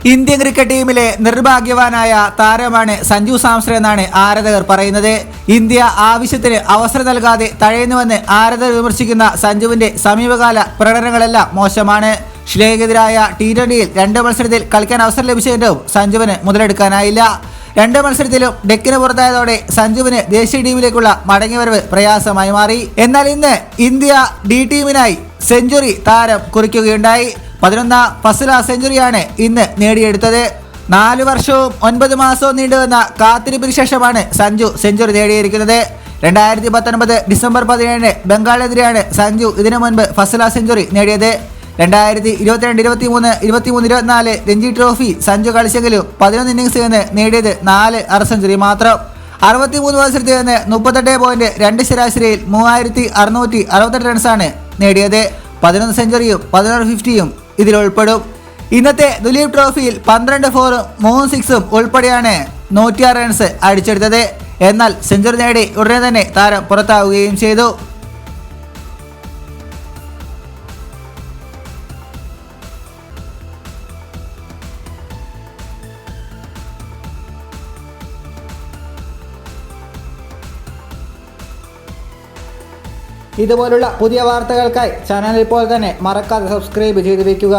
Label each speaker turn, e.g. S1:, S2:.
S1: Indian cricket ടീമിലെ നിർഭാഗ്യവാനായ താരമാണ് സഞ്ജു സാംസൺ എന്നാണ് ആരാധകർ പറയുന്നത്. ഇന്ത്യ ആവശ്യത്തിന് അവസരം നൽകാതെ തഴയുന്നുവെന്ന് ആരാധകർ വിമർശിക്കുന്ന സഞ്ജുവിന്റെ സമീപകാല പ്രകടനങ്ങളെല്ലാം മോശമാണ്. ശ്രീലങ്കയ്ക്കെതിരായ T20യിൽ 2 മത്സരത്തിൽ കളിക്കാൻ അവസരം ലഭിച്ചെങ്കിലും സഞ്ജുവിന് മുതലെടുക്കാനായില്ല. 2 മത്സരത്തിലും ഡെക്കിന് പുറത്തായതോടെ സഞ്ജുവിന് ദേശീയ ടീമിലേക്കുള്ള മടങ്ങിവരവ് പ്രയാസമായി മാറി. എന്നാൽ ഇന്ന് ഇന്ത്യ D ടീമിനായി സെഞ്ചുറി താരം കുറിക്കുകയുണ്ടായി. 11ാം ഫസ്റ്റ് ക്ലാസ് സെഞ്ചുറിയാണ് ഇന്ന് നേടിയെടുത്തത്. 4 വർഷവും 9 മാസവും നീണ്ടുവന്ന കാത്തിരിപ്പിന് ശേഷമാണ് സഞ്ജു സെഞ്ചുറി നേടിയിരിക്കുന്നത്. 2019 ഡിസംബർ 17 ബംഗാളിനെതിരെയാണ് സഞ്ജു ഇതിനു മുൻപ് ഫസ്റ്റ് ക്ലാസ് സെഞ്ചുറി നേടിയത്. 2022, 23, 24 രഞ്ജി ട്രോഫി സഞ്ജു കളിച്ചെങ്കിലും 11 ഇന്നിംഗ്സിൽ നിന്ന് നേടിയത് 4 അര സെഞ്ചുറി മാത്രം. 63 മത്സരത്തിൽ നിന്ന് 38.2 ശരാശരിയിൽ 3668 റൺസാണ് നേടിയത്. 11 സെഞ്ചുറിയും 16 50യും ഇതിൽ ഉൾപ്പെടും. ഇന്നത്തെ ദുലീപ് ട്രോഫിയിൽ 12 4ഉം 3 6ഉം ഉൾപ്പെടെയാണ് 106 റൺസ് അടിച്ചെടുത്തത്. എന്നാൽ സെഞ്ചുറി നേടി ഉടനെ തന്നെ താരം പുറത്താവുകയും ചെയ്തു. ഇതുപോലുള്ള പുതിയ വാർത്തകൾക്കായി ചാനൽ ഇപ്പോൾ തന്നെ മറക്കാതെ സബ്സ്ക്രൈബ് ചെയ്ത് വയ്ക്കുക.